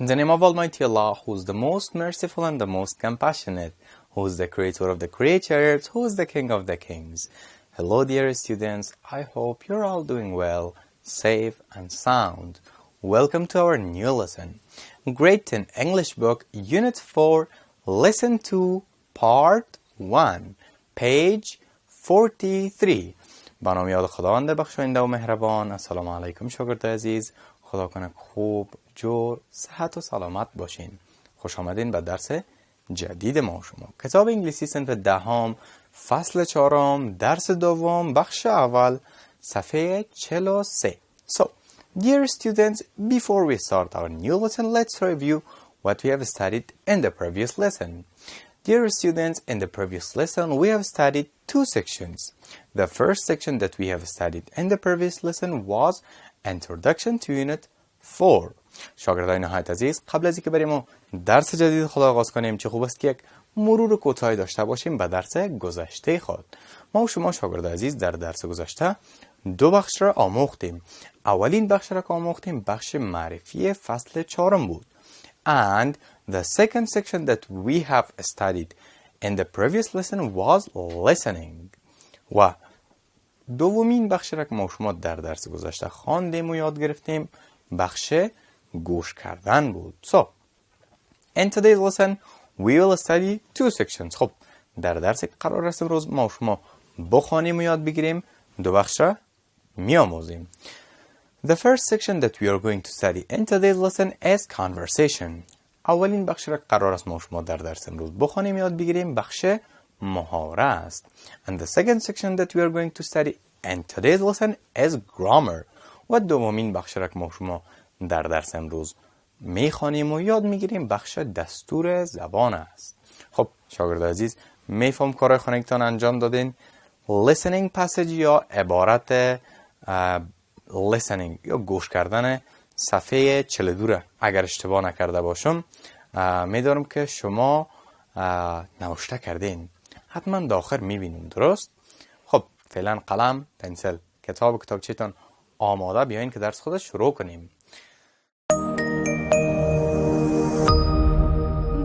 In the name of Almighty Allah, who is the most merciful and the most compassionate, who is the creator of the creatures, who is the king of the kings. Hello dear students, I hope you're all doing well, safe and sound. Welcome to our new lesson. Grade 10 English book, Unit 4, Lesson 2, Part 1, Page 43. با نام یاد خداوند بخشاینده و مهربان. السلام علیکم شاگردان عزیز. خدا کنه خوب، جور، صحت و سلامت باشین. خوش آمدین به درس جدید ما شما. کتاب انگلیسی صنف دهم، فصل چهارم، درس دوم، بخش اول، صفحه 43. So, dear students, before we start our new lesson, let's review what we have studied in the previous lesson. Dear students, in the previous lesson, we have studied two sections. The first section that we have studied in the previous lesson was Introduction to Unit 4. شاگردان نهایت عزیز، قبل از اینکه بریم درس جدید خود آغاز کنیم، چه خوب است که یک مرور کوتاهی داشته باشیم به درس گذشته خود. ما و شما شاگردان عزیز در درس گذشته دو بخش را آموختیم. اولین بخش را که آموختیم بخش معرفی فصل چهارم بود. And the second section that we have studied in the previous lesson was listening. و دومین بخش را که ما شما در درس گذشته خواندیم و یاد گرفتیم بخش گوش کردن بود. So, in today's lesson we will study two sections. خب در درس قرار است امروز ما شما بخوانیم و یاد بگیریم دو بخش را می‌آموزیم. The first section that we are going to study in today's lesson is conversation. اولین بخش را قرار است ما شما در درس امروز بخوانیم یاد بگیریم بخش محاوره است. And the second section that we are going to study in today's lesson is grammar. و دومین بخش را که ما شما در درس امروز میخوانیم و یاد میگیریم بخش دستور زبان است. خب شاگردان عزیز، میفهم کارهای خانگیتان انجام دادین؟ listening passage یا عبارت listening یا گوش کردن صفحه 42 را اگر اشتباه نکرده باشم میدارم که شما نوشته کردین. حتما داخل میبینیم، درست؟ خب فعلا قلم، پنسل، کتابچه‌تان آماده، بیاین که درس خود شروع کنیم.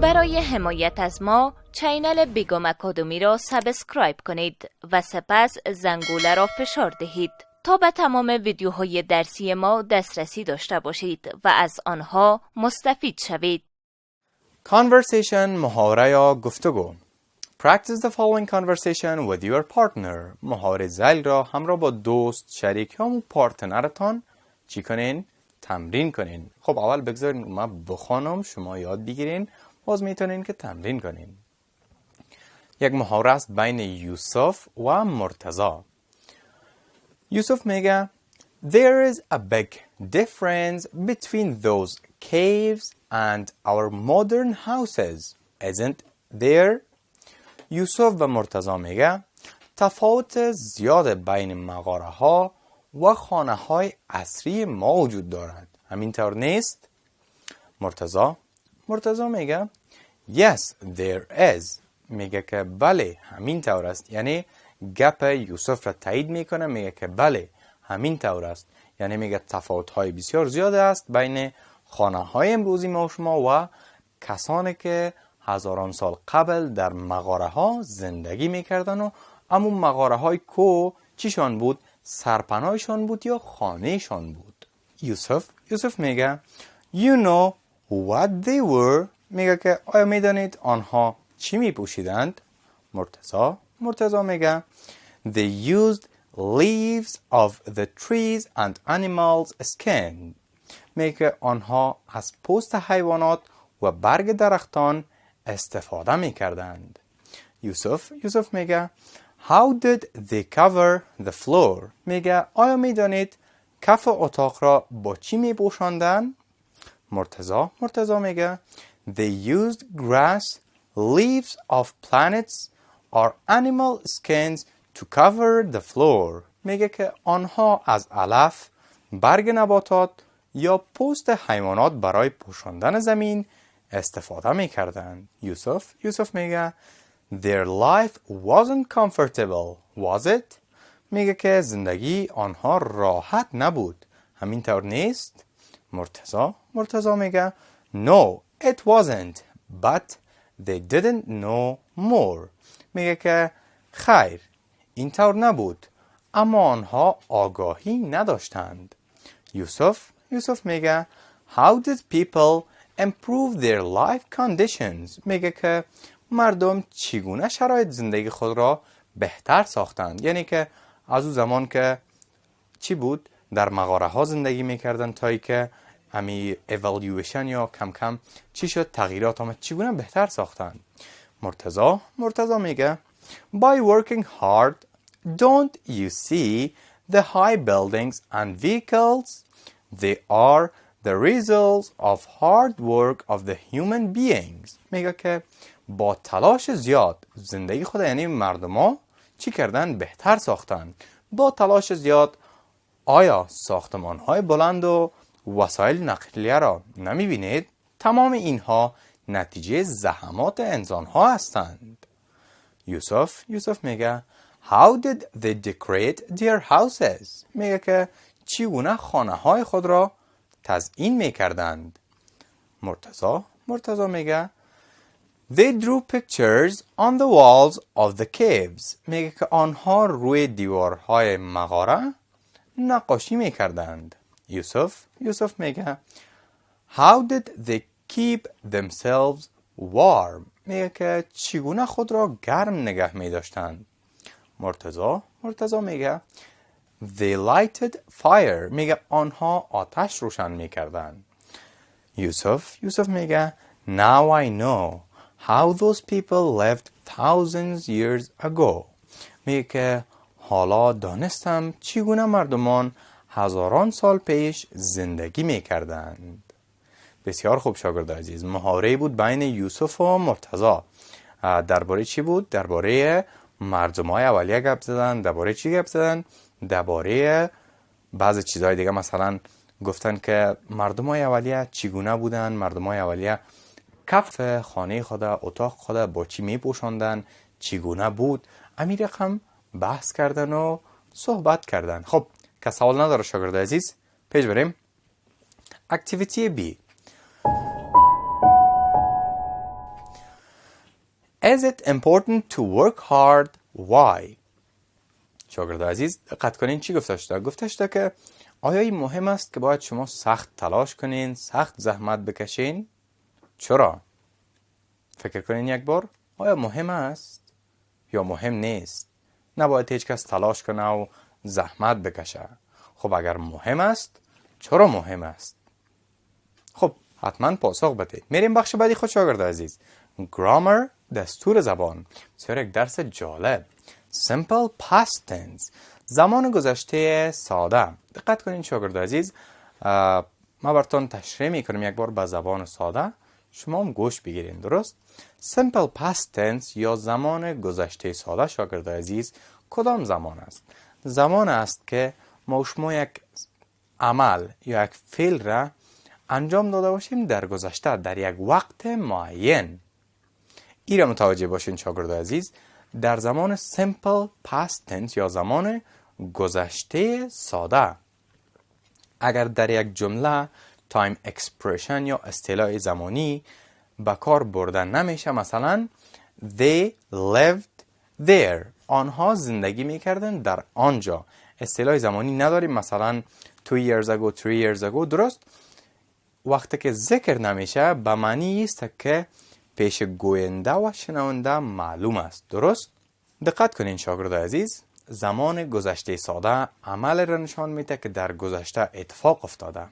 برای حمایت از ما چینل بیگم آکادمی را سابسکرایب کنید و سپس زنگوله را فشار دهید تا به تمام ویدیوهای درسی ما دسترسی داشته باشید و از آنها مستفید شوید. Conversation، محاوره یا گفتگو. Practice the following conversation with your partner. محاوره ذیل را همراه با دوست، شریک یا پارتنرتان چی کنین؟ تمرین کنین. خب اول بگذارین من بخوانم، شما یاد بگیرین، باز میتونین که تمرین کنین. یک محاوره است بین یوسف و مرتضی. یوسف میگه There is a big difference between those caves and our modern houses, isn't there? یوسف و مرتضی میگه تفاوت زیاد بین مغاره ها و خانه های عصری ما وجود دارد، همینطور نیست؟ مرتضی میگه Yes, there is. میگه که بله همینطور است. یعنی گپ یوسف را تایید میکنه، میگه که بله همینطور است. یعنی میگه تفاوت های بسیار زیاد است بین خانه های امروزی ما و شما و کسانی که هزاران سال قبل در مغاره ها زندگی میکردن و اما مغاره های کو چیشان بود؟ سرپناهشان بود یا خانهشان بود. یوسف میگه You know what they were. میگه که آیا میدانید آنها چی میپوشیدند؟ مرتضی میگه They used leaves of the trees and animals skin. میگه آنها از پوست حیوانات و برگ درختان استفاده میکردند. یوسف میگه How did they cover the floor. میگه آیا میدانید کف اتاق را با چی میپوشاندند؟ مرتضی میگه They used grass, leaves of plants or animal skins to cover the floor. میگه که آنها از علف، برگ نباتات یا پوست حیوانات برای پوشاندن زمین استفاده میکردند. یوسف میگه Their life wasn't comfortable, was it? میگه که زندگی آنها راحت نبود، همینطور نیست؟ مرتضی میگه No, it wasn't, but they didn't know more. میگه که خیر، اینطور نبود، اما آنها آگاهی نداشتند. یوسف میگه How did people improve their life conditions؟ میگه که مردم چگونه شرایط زندگی خود را بهتر ساختند. یعنی که از اون زمان که چی بود؟ در مغاره ها زندگی میکردن تا ای که امی evaluation یا کم کم چی شد؟ تغییرات آمد، چگونه بهتر ساختند. مرتضی میگه By working hard, don't you see the high buildings and vehicles? They are the results of hard work of the human beings. میگه که با تلاش زیاد زندگی خود، یعنی مردم ها چی کردن؟ بهتر ساختن. با تلاش زیاد آیا ساختمان های بلند و وسایل نقلیه را نمی بینید؟ تمام اینها نتیجه زحمات انسان ها هستند. یوسف میگه How did they decorate their houses؟ میگه که چگونه خانه های خود را تزیین میکردند. مرتضی میگه They drew pictures on the walls of the caves. میگه که آنها روی دیوارهای مغاره نقاشی میکردند. یوسف میگه How did they keep themselves warm؟ میگه که چگونه خود را گرم نگه میداشتند. مرتضی میگه They lighted fire. میگه آنها آتش روشن میکردند. یوسف میگه Now I know how those people lived thousands years ago. میگه که حالا دانستم چگونه مردمان هزاران سال پیش زندگی میکردند. بسیار خوب شاگرد عزیز، محاوره بود بین یوسف و مرتضی. درباره چی بود؟ درباره مردمای اولیه گپ زدن. درباره چی گپ زدن؟ درباره بعضی چیزهای دیگه. مثلا گفتن که مردمای اولیه چگونه بودن، مردمای اولیه کف خانه خود، اتاق خود با چی میپوشاندن، چگونه بود. امیر رقم بحث کردن و صحبت کردن. خب که سوال نداره شاگرد عزیز، پیش بریم. اکتیویتی بی. Is it important to work hard? Why؟ شاگرد عزیز دقت کنین چی گفته شده که آیا این مهم است که باید شما سخت تلاش کنین، سخت زحمت بکشین؟ چرا؟ فکر کنین یک بار، آیا مهم است یا مهم نیست؟ نباید هیچ کس تلاش کنه و زحمت بکشه. خب اگر مهم است، چرا مهم است؟ خب حتما پاسخ بده. میریم بخش بعدی خود شاگرد عزیز. گرامر، دستور زبان. بسیار یک درس جالب. Simple past tense، زمان گذشته ساده. دقت کنین شاگرد عزیز، ما براتون تشریح میکنم یک بار به زبان ساده، شما هم گوش بگیرین. درست؟ Simple past tense یا زمان گذشته ساده شاگرد عزیز کدام زمان است؟ زمان است که ما شما یک عمل یا یک فعل را انجام داده باشیم در گذشته، در یک وقت معین. این را متوجه باشین شاگرد عزیز. در زمان simple past tense یا زمان گذشته ساده، اگر در یک جمله time expression یا اصطلاح زمانی به کار برده نمیشه، مثلا they lived there، آنها زندگی میکردن در آنجا، اصطلاح زمانی نداریم، مثلا 2 years ago 3 years ago. درست؟ وقتی که ذکر نمیشه به معنی است که پیش گوینده و شنونده معلوم است. درست؟ دقت کنین شاگرد عزیز، زمان گذشته ساده عمل را نشان میده که در گذشته اتفاق افتاده،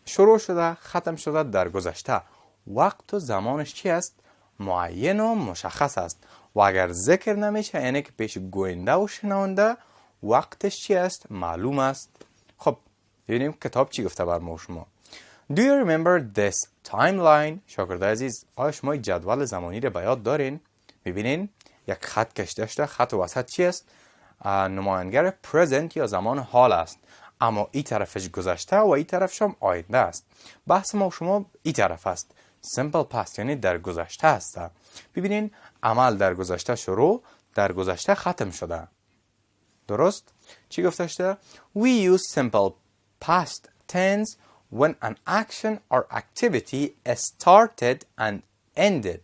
شروع شده، ختم شده در گذشته. وقت و زمانش چی است؟ معین و مشخص است. و اگر ذکر نمیشه یعنی که پیش گوینده و شنونده وقتش چی است؟ معلوم است. خب ببینیم کتاب چی گفته بر ما شما. Do you remember this timeline؟ شاگرد عزیز آیا شما جدول زمانی را به یاد دارین؟ ببینین یک خط کشیده شده، خط وسط چی است؟ نماینگر present یا زمان حال است، اما این طرفش گذشته و این طرفش هم آینده است. بحث ما شما این طرف است، simple past یعنی در گذشته است. ببینین عمل در گذشته شروع، در گذشته ختم شده. درست؟ چی گفته شده؟ We use simple past tense when an action or activity started and ended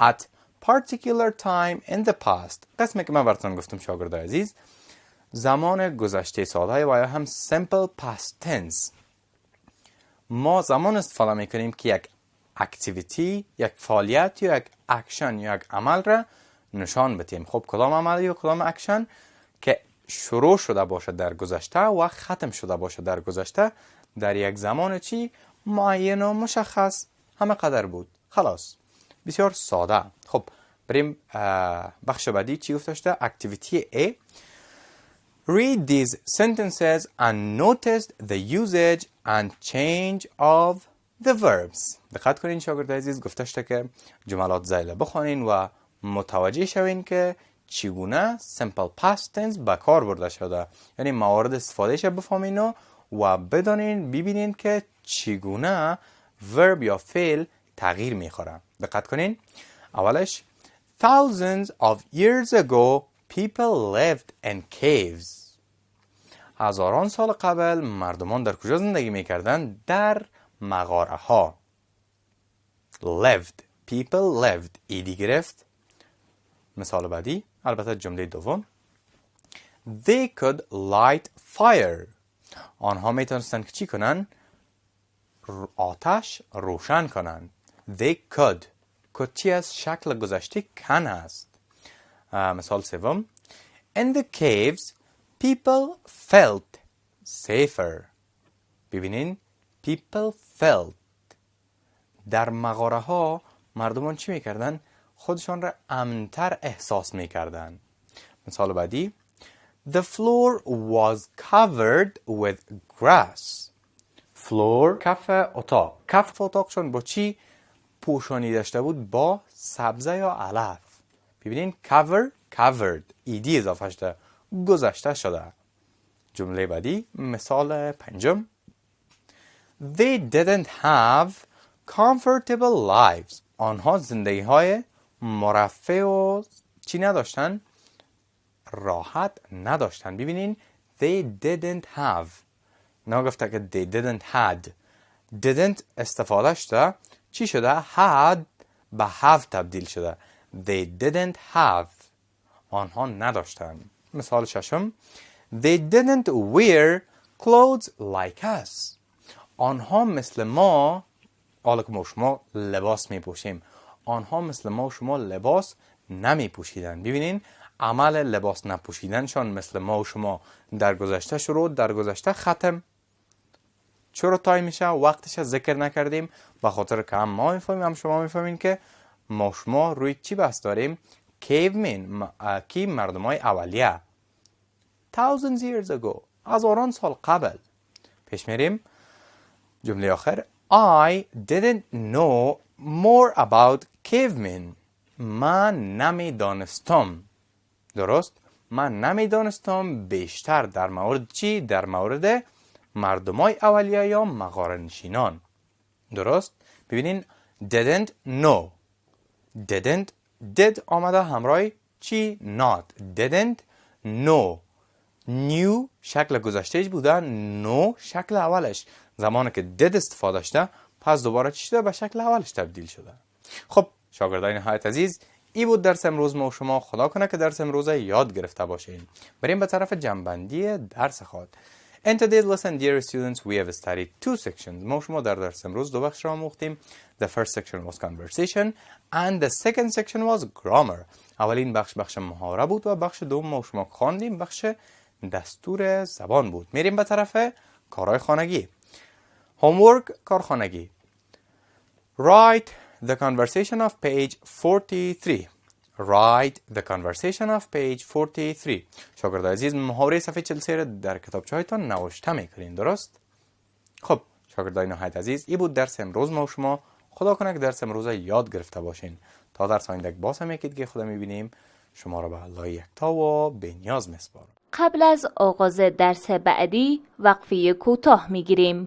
at particular time in the past. قسمی که من براتون گفتم شاگردای عزیز، زمان گذشته سالهای و یا هم simple past tense. ما زمان استفاده میکنیم که یک اکتیویتی، یک فعالیت یا یک اکشن یا یک عمل را نشان بدیم. خب کدام عمل یا کدام اکشن که شروع شده باشه در گذشته و ختم شده باشه در گذشته در یک زمان چی معین و مشخص همه قدر بود. خلاص بسیار ساده. خب بریم بخش بعدی چی گفته شده؟ اکتیویتی A. Read these sentences and notice the usage and change of the verbs. دقت کنین شاگردای عزیز، گفته شده که جملات ذیل بخوانین و متوجه شوین که چگونه simple past tense به کار برده شده، یعنی موارد استفادهش بفهمین و بدانین ببینین که چگونه verb یا فعل تغییر میخوره. دقت کنین. اولش thousands of years ago people lived in caves. هزاران سال قبل مردمان در کجا زندگی میکردن؟ در مغاره ها. lived. people lived. ایدی گرفت. مثال بعدی، البته جمله دوم. they could light fire. آنها میتونستن که چی کنن؟ آتش روشن کنن. they could. could چی از شکل گذشته کن است. مثال سوم. in the caves people felt safer. ببینین people felt. در مغاره ها مردمان چی میکردن؟ خودشان را امن‌تر احساس میکردن. مثال بعدی. The floor was covered with grass. floor کف اتاق. کف اتاقشون با چی پوشانی داشته بود؟ با سبزه یا علف. ببینین covered ایدی اضافه شده، گذشته شده. جمله بعدی، مثال پنجم. They didn't have comfortable lives. آنها زندگی های مرفه و چی نداشتن؟ راحت نداشتن. ببینین they didn't have. نگفته که they didn't had. didn't استفاده شده چی شده؟ had به have تبدیل شده. they didn't have. آنها نداشتن. مثال ششم. They didn't wear clothes like us. آنها مثل ما، حالا که ما شما لباس می پوشیم، آنها مثل ما شما لباس نمی پوشیدن. ببینین عمل لباس نپوشیدنشان مثل ما و شما در گذشته شروع، در گذشته ختم. چرا تای میشه؟ وقتش ذکر نکردیم به خاطر که هم ما میفهمیم هم شما میفهمین که ما شما روی چی بحث داریم؟ کیومن کی مردمای اولیه. thousands years ago. هزاران سال قبل. پیش میریم. جمله آخر. I didn't know more about cavemen. من نمیدانستم. درست؟ من نمیدانستم بیشتر در مورد چی؟ در مورد مردمای اولیه یا مغاره نشینان. درست؟ ببینین didn't know. did آمده همراه چی؟ not. didn't know. new شکل گذشتهش بوده، no شکل اولش. زمانی که did استفاده شده پس دوباره چی شده؟ به شکل اولش تبدیل شده. خب شاگردان نهایت عزیز، ای بود درس امروز ما و شما. خدا کنه که درس امروز یاد گرفته باشین. بریم به طرف جنبندی درس خود. In today's lesson, dear students, we have studied two sections. ما و شما در درس امروز دو بخش را آموختیم. The first section was conversation and the second section was grammar. اولین بخش محاوره بود و بخش دوم ما و شما خواندیم بخش دستور زبان بود. میریم به طرف کارهای خانگی. homework کارخانگی. Write the conversation of page 43. Write the conversation of page 43. شاگردان عزیز، محاوره صفحه 43 در کتابچه‌هایتان نوشته میکنین. درست؟ خب شاگردان نهایت عزیز، این بود درس امروز ما و شما. خدا کنه که درس امروز یاد گرفته باشین. تا درس آینده باز هم یکی دیگه خدا میبینیم. شما را به الله یکتا و بی‌نیاز میسپارم. قبل از آغاز درس بعدی وقفه کوتاه میگیریم.